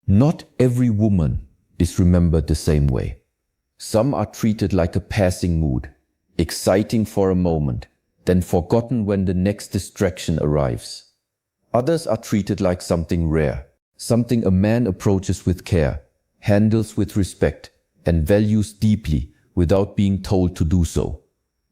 Not every woman is remembered the same way. Some are treated like a passing mood, exciting for a moment, then forgotten when the next distraction arrives. Others are treated like something rare, something a man approaches with care, handles with respect, and values deeply without being told to do so.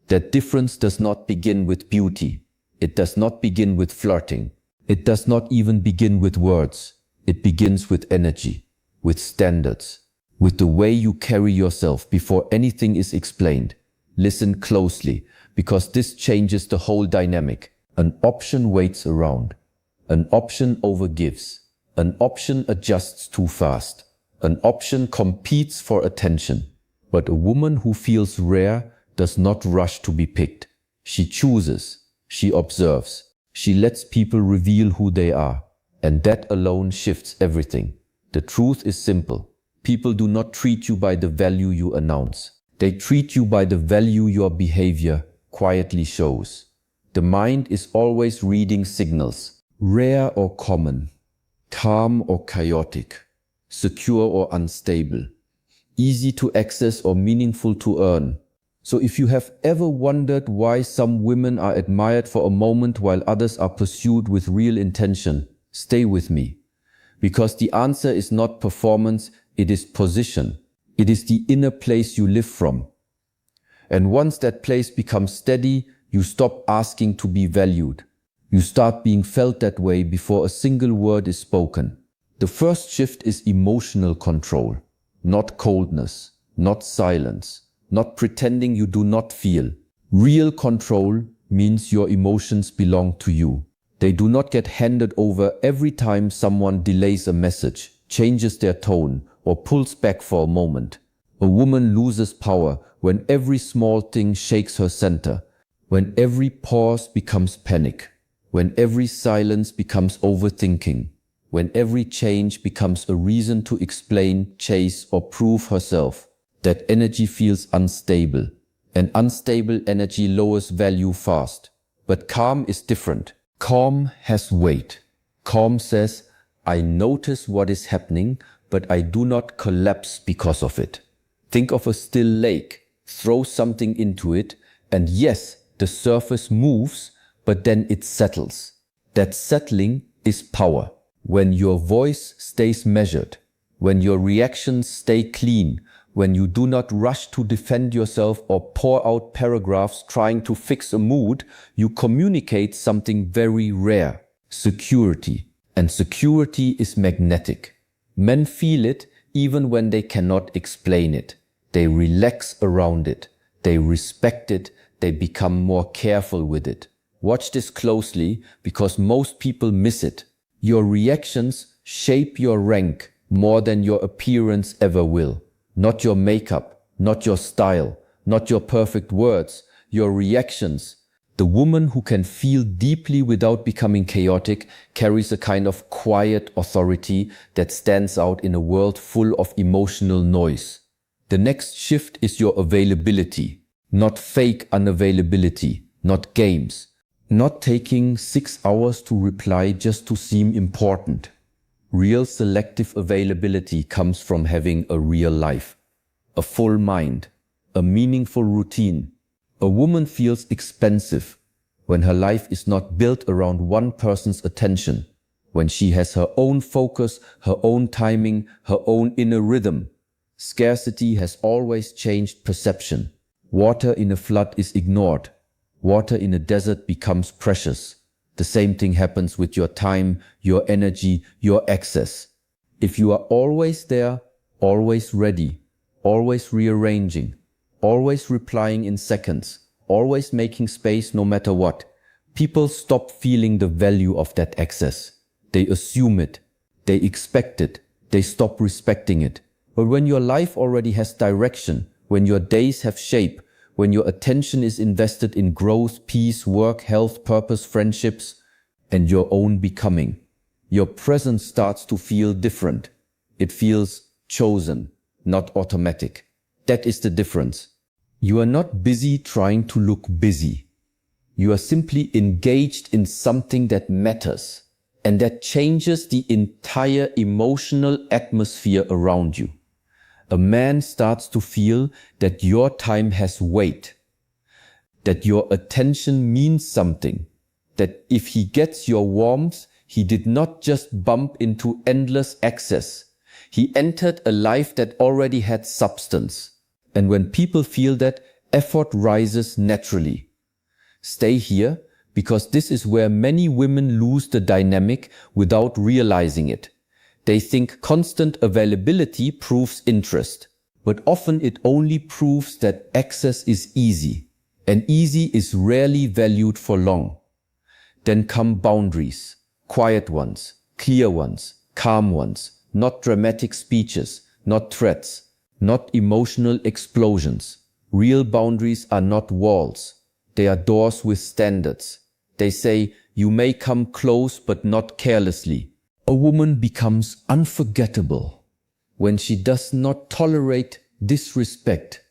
That difference does not begin with beauty. It does not begin with flirting. It does not even begin with words. It begins with energy, with standards, with the way you carry yourself before anything is explained. Listen closely, because this changes the whole dynamic. An option waits around. An option overgives. An option adjusts too fast. An option competes for attention. But a woman who feels rare does not rush to be picked. She chooses. She observes. She lets people reveal who they are. And that alone shifts everything. The truth is simple. People do not treat you by the value you announce. They treat you by the value your behavior quietly shows. The mind is always reading signals, rare or common, calm or chaotic, secure or unstable, easy to access or meaningful to earn. So if you have ever wondered why some women are admired for a moment while others are pursued with real intention, stay with me. Because the answer is not performance, it is position. It is the inner place you live from. And once that place becomes steady, you stop asking to be valued. You start being felt that way before a single word is spoken. The first shift is emotional control, not coldness, not silence, not pretending you do not feel. Real control means your emotions belong to you. They do not get handed over every time someone delays a message, changes their tone, or pulls back for a moment. A woman loses power when every small thing shakes her center, when every pause becomes panic, when every silence becomes overthinking, when every change becomes a reason to explain, chase, or prove herself. That energy feels unstable, and unstable energy lowers value fast. But calm is different. Calm has weight. Calm says, I notice what is happening, but I do not collapse because of it. Think of a still lake. Throw something into it, and yes, the surface moves, but then it settles. That settling is power. When your voice stays measured, when your reactions stay clean, when you do not rush to defend yourself or pour out paragraphs trying to fix a mood, you communicate something very rare: security. And security is magnetic. Men feel it even when they cannot explain it. They relax around it. They respect it. They become more careful with it. Watch this closely, because most people miss it. Your reactions shape your rank more than your appearance ever will. Not your makeup, not your style, not your perfect words, your reactions. The woman who can feel deeply without becoming chaotic carries a kind of quiet authority that stands out in a world full of emotional noise. The next shift is your availability, not fake unavailability, not games, not taking 6 hours to reply just to seem important. Real selective availability comes from having a real life, a full mind, a meaningful routine. A woman feels expensive when her life is not built around one person's attention, when she has her own focus, her own timing, her own inner rhythm. Scarcity has always changed perception. Water in a flood is ignored. Water in a desert becomes precious. The same thing happens with your time, your energy, your access. If you are always there, always ready, always rearranging, always replying in seconds, always making space no matter what, people stop feeling the value of that access. They assume it, they expect it, they stop respecting it. But when your life already has direction, when your days have shape, when your attention is invested in growth, peace, work, health, purpose, friendships, and your own becoming, your presence starts to feel different. It feels chosen, not automatic. That is the difference. You are not busy trying to look busy. You are simply engaged in something that matters, And that changes the entire emotional atmosphere around you. A man starts to feel that your time has weight, that your attention means something, that if he gets your warmth, he did not just bump into endless access. He entered a life that already had substance. And when people feel that, effort rises naturally. Stay here, because this is where many women lose the dynamic without realizing it. They think constant availability proves interest, but often it only proves that access is easy, and easy is rarely valued for long. Then come boundaries, quiet ones, clear ones, calm ones, not dramatic speeches, not threats, not emotional explosions. Real boundaries are not walls. They are doors with standards. They say, you may come close but not carelessly. A woman becomes unforgettable when she does not tolerate disrespect,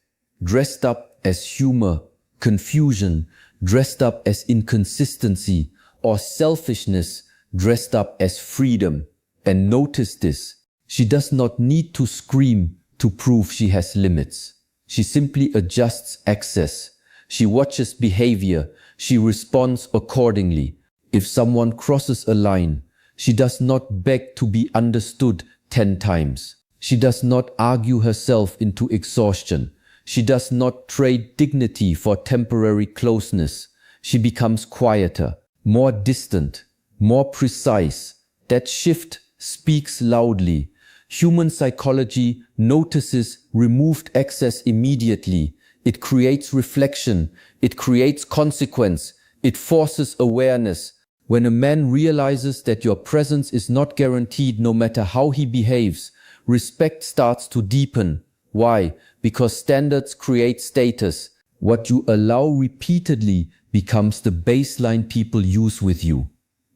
dressed up as humor, confusion, dressed up as inconsistency, or selfishness, dressed up as freedom. And notice this, she does not need to scream to prove she has limits. She simply adjusts access. She watches behavior. She responds accordingly. If someone crosses a line, she does not beg to be understood 10 times. She does not argue herself into exhaustion. She does not trade dignity for temporary closeness. She becomes quieter, more distant, more precise. That shift speaks loudly. Human psychology notices removed access immediately. It creates reflection. It creates consequence. It forces awareness. When a man realizes that your presence is not guaranteed no matter how he behaves, respect starts to deepen. Why? Because standards create status. What you allow repeatedly becomes the baseline people use with you.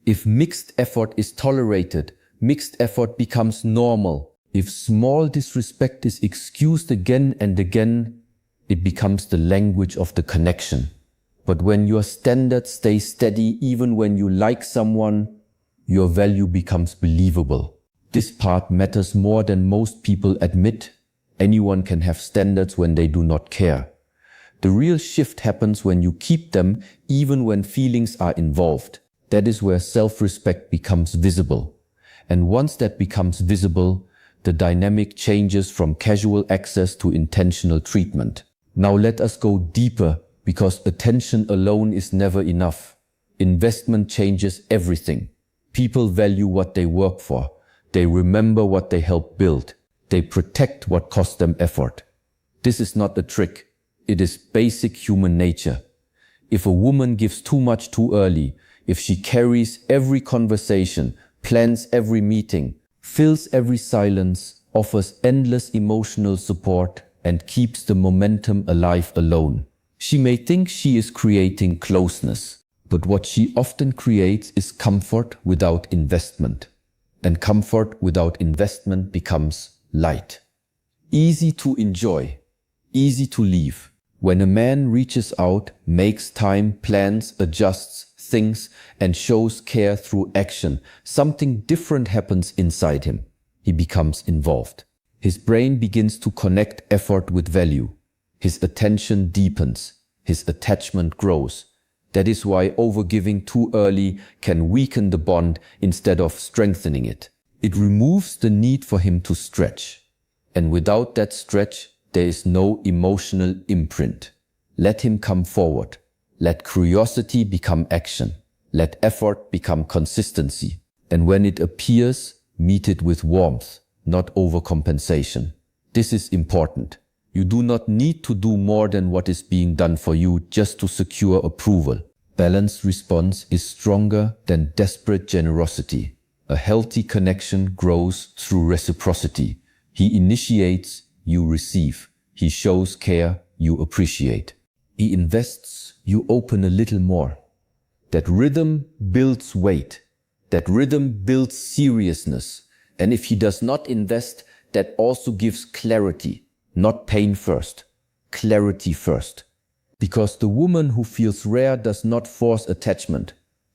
If mixed effort is tolerated, mixed effort becomes normal. If small disrespect is excused again and again, it becomes the language of the connection. But when your standards stay steady even when you like someone, your value becomes believable. This part matters more than most people admit. Anyone can have standards when they do not care. The real shift happens when you keep them even when feelings are involved. That is where self-respect becomes visible. And once that becomes visible, the dynamic changes from casual access to intentional treatment. Now let us go deeper, because attention alone is never enough. Investment changes everything. People value what they work for. They remember what they help build. They protect what cost them effort. This is not a trick. It is basic human nature. If a woman gives too much too early, if she carries every conversation, plans every meeting, fills every silence, offers endless emotional support, and keeps the momentum alive alone, she may think she is creating closeness. But what she often creates is comfort without investment. And comfort without investment becomes light. Easy to enjoy, easy to leave. When a man reaches out, makes time, plans, adjusts, thinks, and shows care through action, something different happens inside him. He becomes involved. His brain begins to connect effort with value. His attention deepens. His attachment grows. That is why overgiving too early can weaken the bond instead of strengthening it. It removes the need for him to stretch. And without that stretch, there is no emotional imprint. Let him come forward. Let curiosity become action. Let effort become consistency. And when it appears, meet it with warmth, not overcompensation. This is important. You do not need to do more than what is being done for you just to secure approval. Balanced response is stronger than desperate generosity. A healthy connection grows through reciprocity. He initiates, you receive. He shows care, you appreciate. He invests, you open a little more. That rhythm builds weight. That rhythm builds seriousness. And if he does not invest, that also gives clarity. Not pain first, clarity first. Because the woman who feels rare does not force attachment.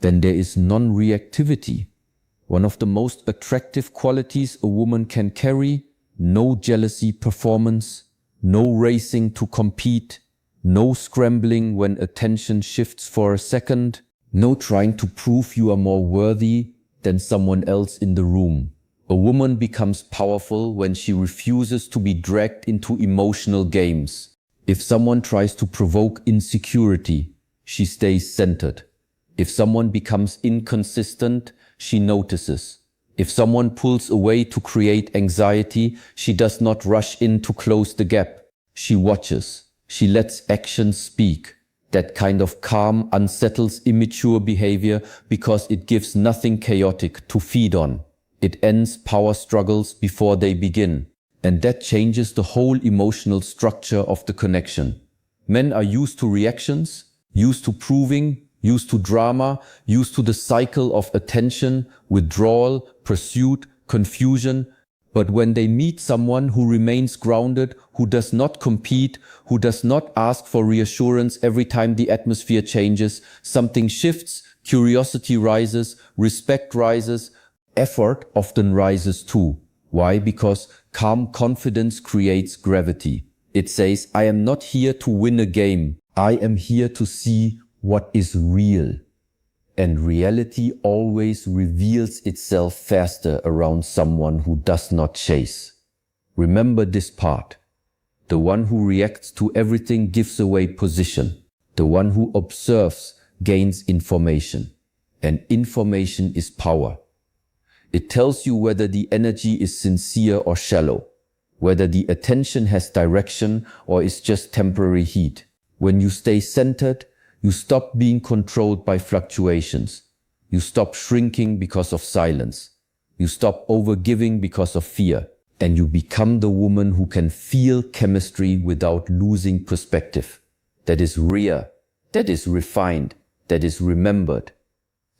Then there is non-reactivity. One of the most attractive qualities a woman can carry: no jealousy performance, no racing to compete, no scrambling when attention shifts for a second, no trying to prove you are more worthy than someone else in the room. A woman becomes powerful when she refuses to be dragged into emotional games. If someone tries to provoke insecurity, she stays centered. If someone becomes inconsistent, she notices. If someone pulls away to create anxiety, she does not rush in to close the gap. She watches. She lets actions speak. That kind of calm unsettles immature behavior because it gives nothing chaotic to feed on. It ends power struggles before they begin. And that changes the whole emotional structure of the connection. Men are used to reactions, used to proving, used to drama, used to the cycle of attention, withdrawal, pursuit, confusion. But when they meet someone who remains grounded, who does not compete, who does not ask for reassurance every time the atmosphere changes, something shifts, curiosity rises, respect rises, effort often rises too. Why? Because calm confidence creates gravity. It says, I am not here to win a game. I am here to see what is real. And reality always reveals itself faster around someone who does not chase. Remember this part. The one who reacts to everything gives away position. The one who observes gains information. And information is power. It tells you whether the energy is sincere or shallow, whether the attention has direction or is just temporary heat. When you stay centered, you stop being controlled by fluctuations. You stop shrinking because of silence. You stop overgiving because of fear. And you become the woman who can feel chemistry without losing perspective. That is rare. That is refined. That is remembered.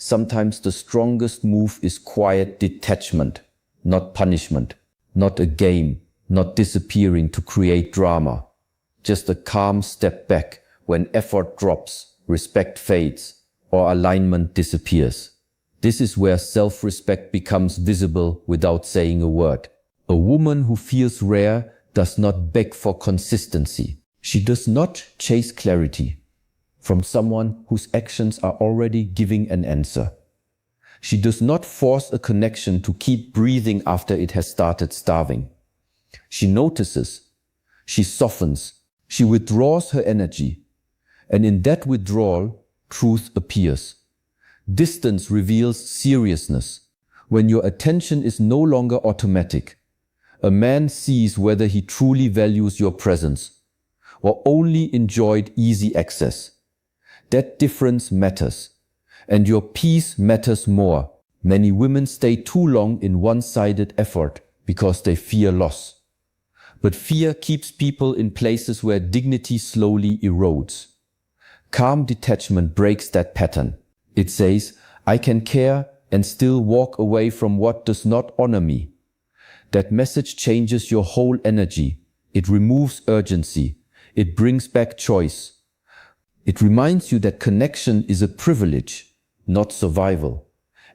Sometimes the strongest move is quiet detachment, not punishment, not a game, not disappearing to create drama. Just a calm step back when effort drops, respect fades, or alignment disappears. This is where self-respect becomes visible without saying a word. A woman who feels rare does not beg for consistency. She does not chase clarity from someone whose actions are already giving an answer. She does not force a connection to keep breathing after it has started starving. She notices, she softens, she withdraws her energy, and in that withdrawal, truth appears. Distance reveals seriousness. When your attention is no longer automatic, a man sees whether he truly values your presence or only enjoyed easy access. That difference matters, and your peace matters more. Many women stay too long in one-sided effort because they fear loss. But fear keeps people in places where dignity slowly erodes. Calm detachment breaks that pattern. It says, I can care and still walk away from what does not honor me. That message changes your whole energy. It removes urgency. It brings back choice. It reminds you that connection is a privilege, not survival.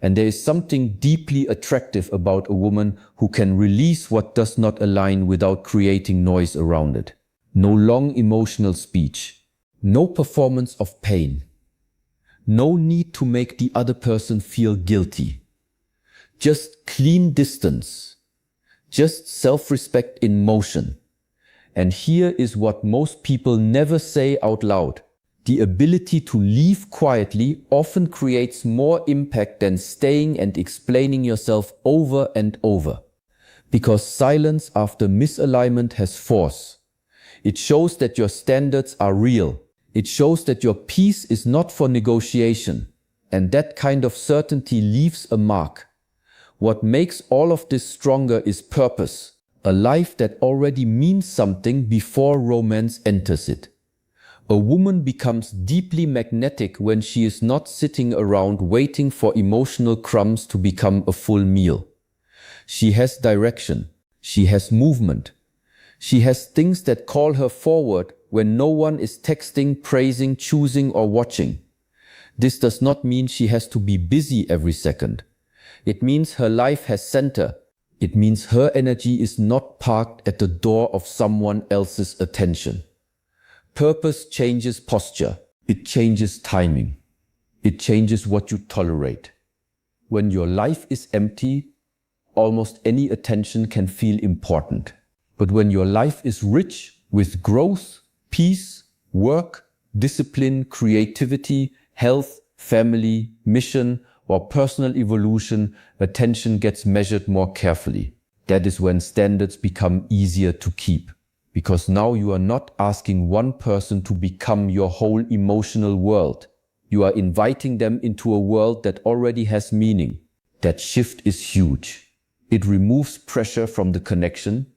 And there is something deeply attractive about a woman who can release what does not align without creating noise around it. No long emotional speech. No performance of pain. No need to make the other person feel guilty. Just clean distance. Just self-respect in motion. And here is what most people never say out loud. The ability to leave quietly often creates more impact than staying and explaining yourself over and over. Because silence after misalignment has force. It shows that your standards are real. It shows that your peace is not for negotiation. And that kind of certainty leaves a mark. What makes all of this stronger is purpose. A life that already means something before romance enters it. A woman becomes deeply magnetic when she is not sitting around waiting for emotional crumbs to become a full meal. She has direction. She has movement. She has things that call her forward when no one is texting, praising, choosing, or watching. This does not mean she has to be busy every second. It means her life has center. It means her energy is not parked at the door of someone else's attention. Purpose changes posture. It changes timing. It changes what you tolerate. When your life is empty, almost any attention can feel important. But when your life is rich with growth, peace, work, discipline, creativity, health, family, mission, or personal evolution, attention gets measured more carefully. That is when standards become easier to keep. Because now you are not asking one person to become your whole emotional world. You are inviting them into a world that already has meaning. That shift is huge. It removes pressure from the connection.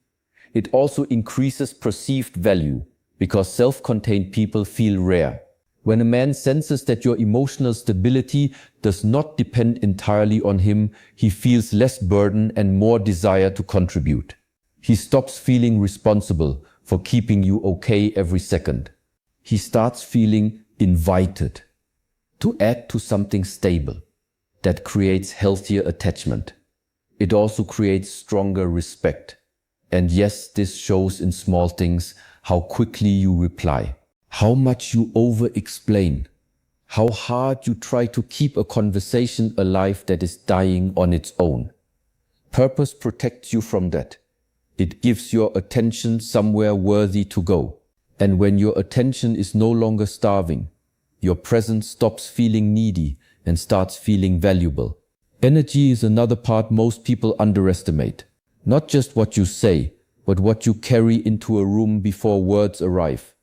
It also increases perceived value, because self-contained people feel rare. When a man senses that your emotional stability does not depend entirely on him, he feels less burden and more desire to contribute. He stops feeling responsible for keeping you okay every second. He starts feeling invited to add to something stable that creates healthier attachment. It also creates stronger respect. And yes, this shows in small things how quickly you reply, how much you over-explain, how hard you try to keep a conversation alive that is dying on its own. Purpose protects you from that. It gives your attention somewhere worthy to go. And when your attention is no longer starving, your presence stops feeling needy and starts feeling valuable. Energy is another part most people underestimate. Not just what you say, but what you carry into a room before words arrive.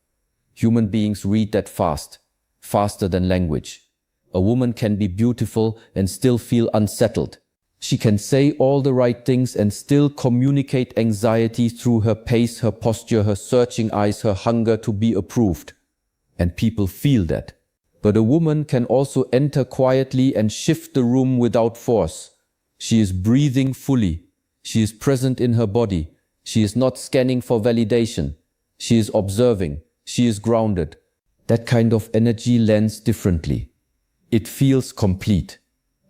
Human beings read that fast, faster than language. A woman can be beautiful and still feel unsettled. She can say all the right things and still communicate anxiety through her pace, her posture, her searching eyes, her hunger to be approved. And people feel that. But a woman can also enter quietly and shift the room without force. She is breathing fully. She is present in her body. She is not scanning for validation. She is observing. She is grounded. That kind of energy lands differently. It feels complete.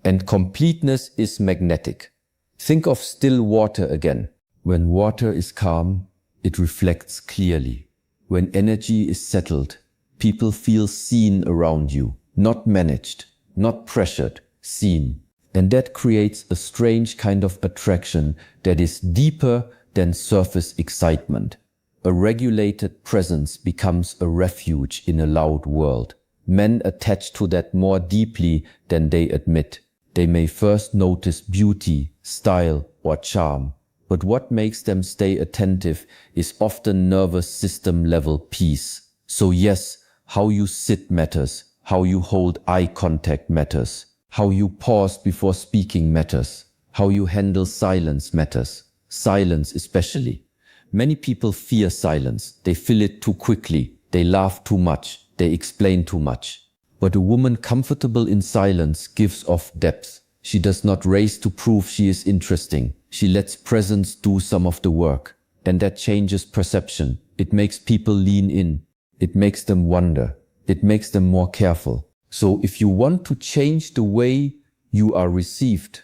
And completeness is magnetic. Think of still water again. When water is calm, it reflects clearly. When energy is settled, people feel seen around you, not managed, not pressured, seen. And that creates a strange kind of attraction that is deeper than surface excitement. A regulated presence becomes a refuge in a loud world. Men attach to that more deeply than they admit. They may first notice beauty, style, or charm, but what makes them stay attentive is often nervous system level peace. So yes, how you sit matters, how you hold eye contact matters, how you pause before speaking matters, how you handle silence matters, silence especially. Many people fear silence, they fill it too quickly, they laugh too much, they explain too much. But a woman comfortable in silence gives off depth. She does not race to prove she is interesting. She lets presence do some of the work. And that changes perception. It makes people lean in. It makes them wonder. It makes them more careful. So if you want to change the way you are received,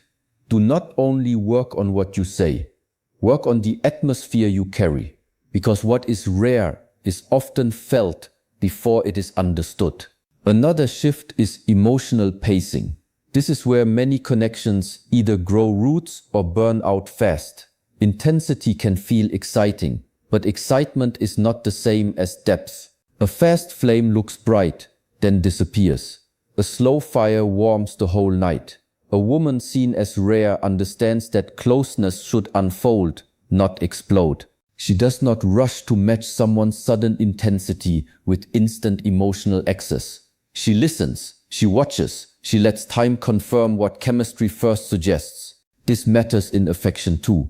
do not only work on what you say. Work on the atmosphere you carry. Because what is rare is often felt before it is understood. Another shift is emotional pacing. This is where many connections either grow roots or burn out fast. Intensity can feel exciting, but excitement is not the same as depth. A fast flame looks bright, then disappears. A slow fire warms the whole night. A woman seen as rare understands that closeness should unfold, not explode. She does not rush to match someone's sudden intensity with instant emotional access. She listens, she watches, she lets time confirm what chemistry first suggests. This matters in affection too.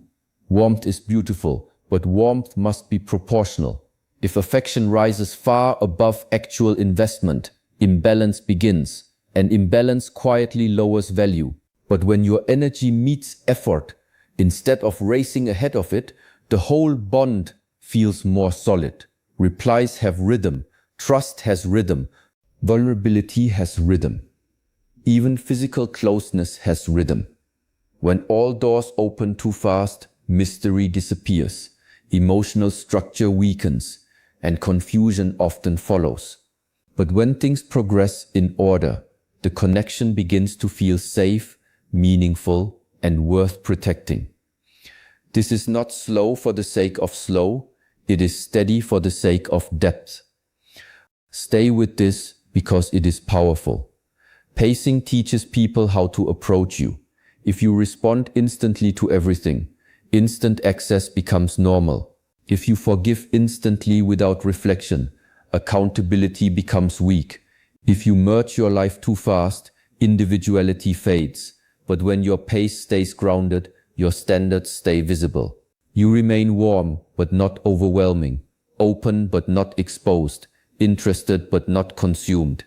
Warmth is beautiful, but warmth must be proportional. If affection rises far above actual investment, imbalance begins, and imbalance quietly lowers value. But when your energy meets effort, instead of racing ahead of it, the whole bond feels more solid. Replies have rhythm, trust has rhythm, vulnerability has rhythm. Even physical closeness has rhythm. When all doors open too fast, mystery disappears, emotional structure weakens, and confusion often follows. But when things progress in order, the connection begins to feel safe, meaningful, and worth protecting. This is not slow for the sake of slow, it is steady for the sake of depth. Stay with this because it is powerful. Pacing teaches people how to approach you. If you respond instantly to everything, instant access becomes normal. If you forgive instantly without reflection, accountability becomes weak. If you merge your life too fast, individuality fades. But when your pace stays grounded, your standards stay visible. You remain warm but not overwhelming, open but not exposed, interested but not consumed.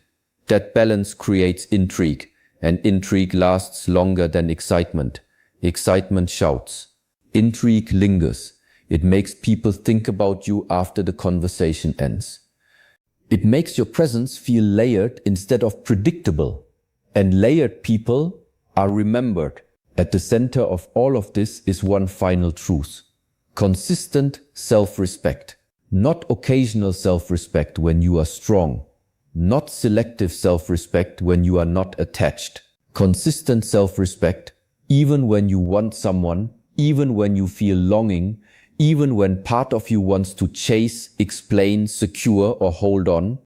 That balance creates intrigue, and intrigue lasts longer than excitement. Excitement shouts. Intrigue lingers. It makes people think about you after the conversation ends. It makes your presence feel layered instead of predictable. And layered people are remembered. At the center of all of this is one final truth. Consistent self-respect. Not occasional self-respect when you are strong. Not selective self-respect when you are not attached. Consistent self-respect, even when you want someone, even when you feel longing, even when part of you wants to chase, explain, secure, or hold on.